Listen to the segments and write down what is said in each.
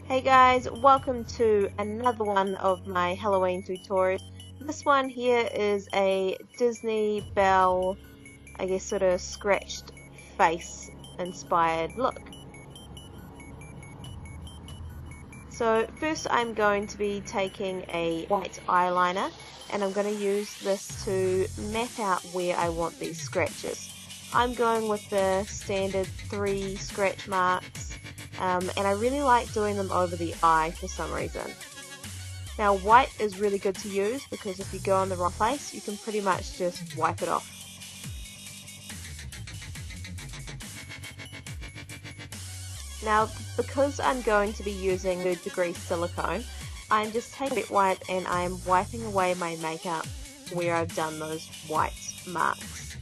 Hey guys, welcome to another one of my Halloween tutorials. This one here is a Disney Belle, I guess sort of scratched face inspired look. So first I'm going to be taking a white eyeliner and I'm going to use this to map out where I want these scratches. I'm going with the standard 3 scratch marks. And I really like doing them over the eye for some reason. Now white is really good to use because if you go in the wrong place you can pretty much just wipe it off. Now because I'm going to be using 3rd degree silicone, I'm just taking wet wipe and I'm wiping away my makeup where I've done those white marks.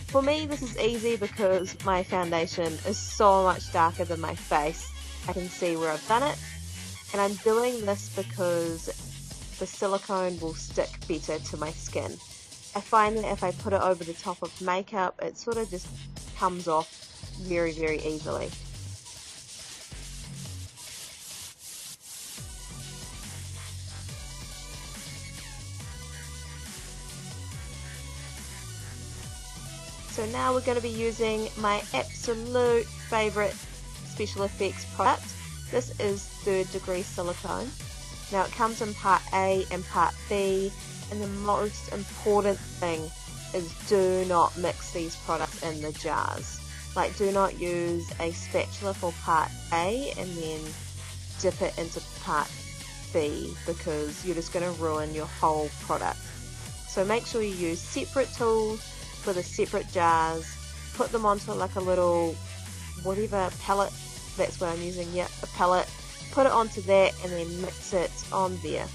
For me this is easy because my foundation is so much darker than my face. I can see where I've done it, and I'm doing this because the silicone will stick better to my skin. I find that if I put it over the top of makeup it sort of just comes off very easily. So now we're going to be using my absolute favourite special effects product. This is 3rd degree silicone. Now it comes in part A and part B, and the most important thing is do not mix these products in the jars. Like, do not use a spatula for part A and then dip it into part B because you're just going to ruin your whole product. So make sure you use separate tools for the separate jars, put them onto like a little whatever palette, that's what I'm using, yep, a palette, put it onto that and then mix it on there.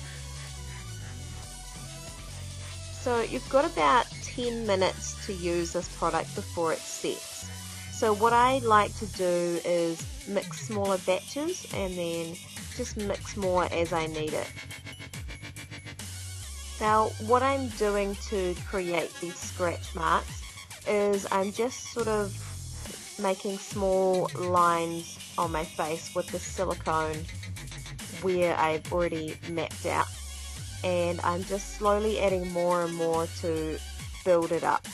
So you've got about 10 minutes to use this product before it sets. So what I like to do is mix smaller batches and then just mix more as I need it. Now what I'm doing to create these scratch marks is I'm just sort of making small lines on my face with the silicone where I've already mapped out, and I'm just slowly adding more and more to build it up.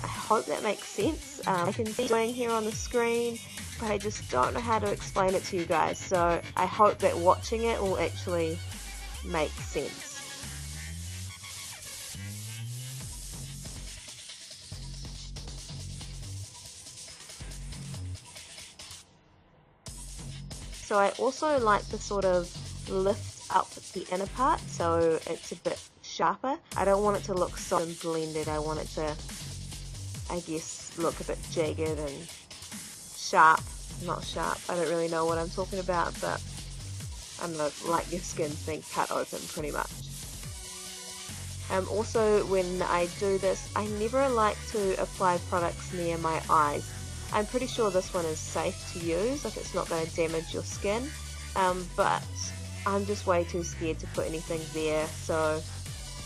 I hope that makes sense. I can see doing here on the screen, but I just don't know how to explain it to you guys, so I hope that watching it will actually make sense. So I also like to sort of lift up the inner part so it's a bit sharper. I don't want it to look so blended. I want it to, I guess, look a bit jagged and sharp. Not sharp. I don't really know what I'm talking about, but I don't know, like your skin's being cut open pretty much. Also, when I do this, I never like to apply products near my eyes. I'm pretty sure this one is safe to use, like it's not going to damage your skin, but I'm just way too scared to put anything there, so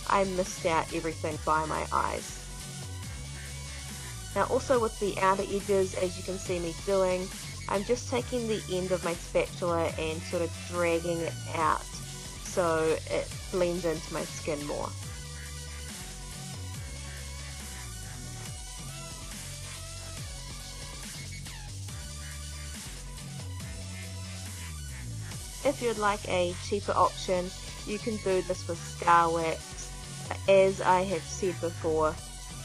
I missed out everything by my eyes. Now also with the outer edges, as you can see me doing, I'm just taking the end of my spatula and sort of dragging it out so it blends into my skin more. If you'd like a cheaper option, you can do this with scar wax. As I have said before,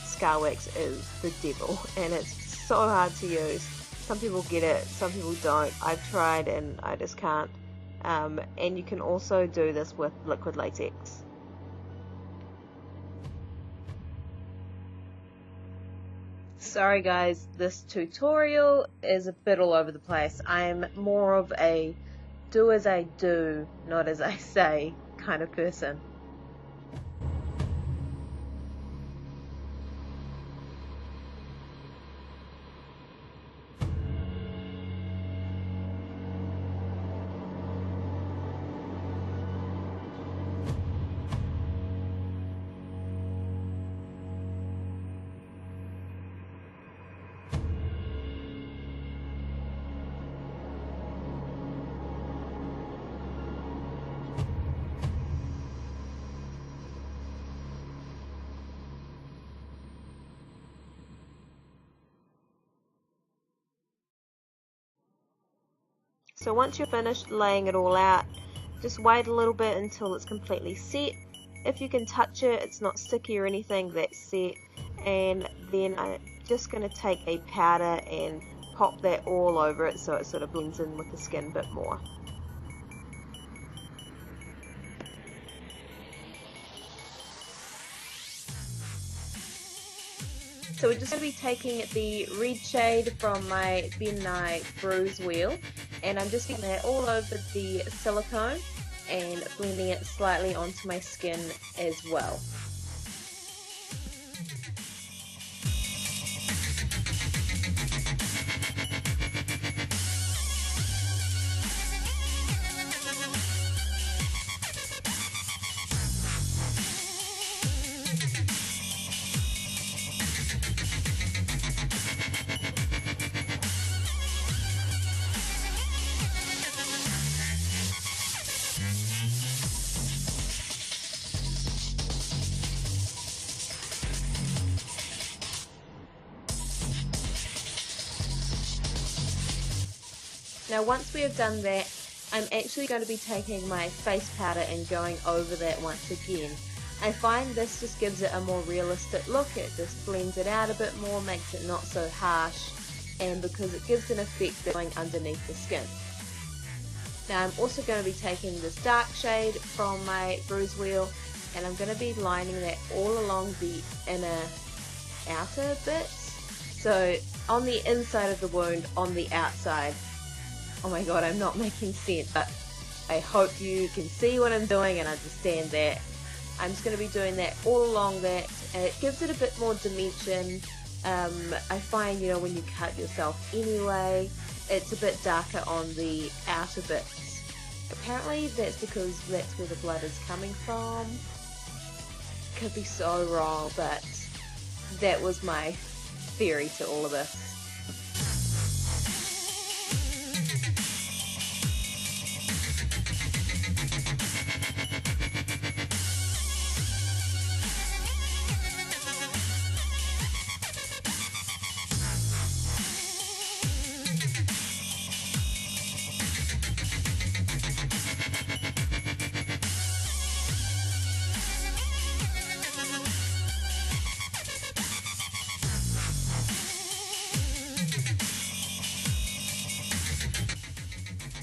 scar wax is the devil and it's so hard to use. Some people get it, some people don't. I've tried and I just can't. And you can also do this with liquid latex. Sorry guys, this tutorial is a bit all over the place. I'm more of a do as I do, not as I say kind of person. So once you're finished laying it all out, just wait a little bit until it's completely set. If you can touch it, it's not sticky or anything, that's set. And then I'm just going to take a powder and pop that all over it so it sort of blends in with the skin a bit more. So we're just going to be taking the red shade from my Nye Bruise Wheel, and I'm just getting that all over the silicone and blending it slightly onto my skin as well. Now once we have done that, I'm actually going to be taking my face powder and going over that once again. I find this just gives it a more realistic look, it just blends it out a bit more, makes it not so harsh, and because it gives an effect that's going underneath the skin. Now I'm also going to be taking this dark shade from my bruise wheel, and I'm going to be lining that all along the inner outer bits. So on the inside of the wound, on the outside. Oh my god, I'm not making sense, but I hope you can see what I'm doing and understand that. I'm just going to be doing that all along that, and it gives it a bit more dimension. I find, you know, when you cut yourself anyway, it's a bit darker on the outer bits. Apparently that's because that's where the blood is coming from. Could be so wrong, but that was my theory to all of this.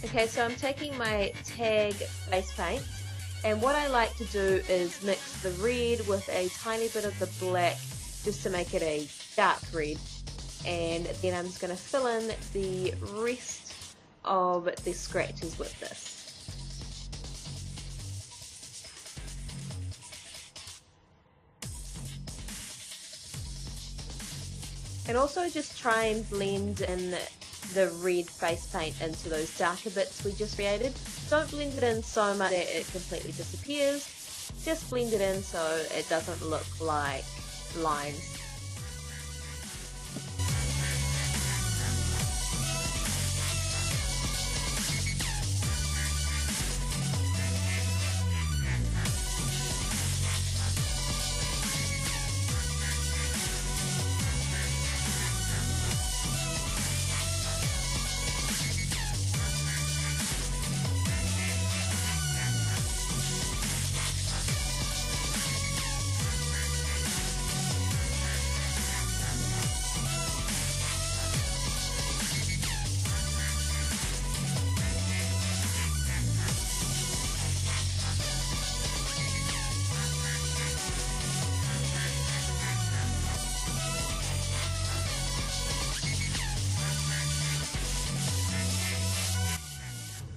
Okay, so I'm taking my tag face paint, and what I like to do is mix the red with a tiny bit of the black just to make it a dark red, and then I'm just going to fill in the rest of the scratches with this. And also just try and blend in the red face paint into those darker bits we just created. Don't blend it in so much that it completely disappears. Just blend it in so it doesn't look like lines.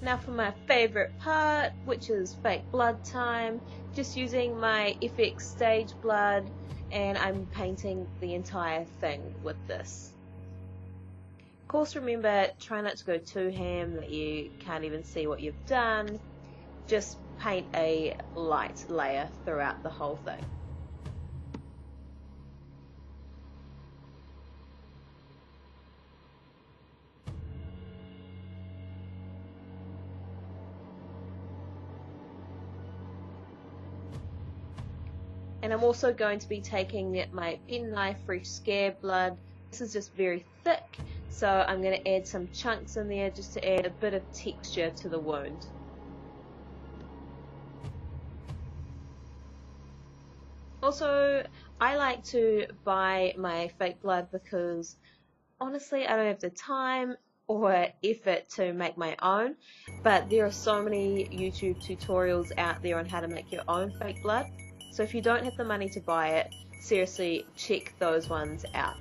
Now for my favourite part, which is fake blood time, just using my FX stage blood, and I'm painting the entire thing with this. Of course, remember, try not to go too ham that you can't even see what you've done. Just paint a light layer throughout the whole thing. And I'm also going to be taking my pen knife fresh scab blood. This is just very thick, So I'm going to add some chunks in there just to add a bit of texture to the wound. Also, I like to buy my fake blood because honestly I don't have the time or effort to make my own, but there are so many YouTube tutorials out there on how to make your own fake blood. So if you don't have the money to buy it, seriously check those ones out.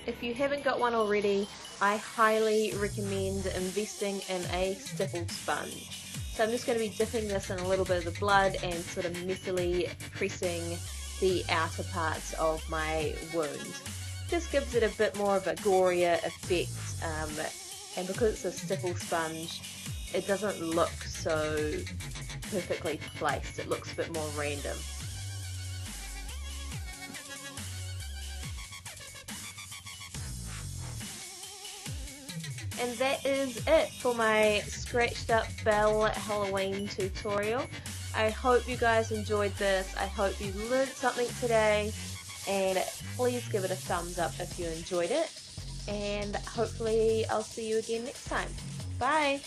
If you haven't got one already, I highly recommend investing in a stipple sponge. So I'm just going to be dipping this in a little bit of the blood and sort of messily pressing the outer parts of my wound. Just gives it a bit more of a gorier effect, and because it's a stipple sponge, it doesn't look so perfectly placed. It looks a bit more random. And that is it for my scratched up bell Halloween tutorial. I hope you guys enjoyed this. I hope you learned something today, and please give it a thumbs up if you enjoyed it, and hopefully I'll see you again next time. Bye!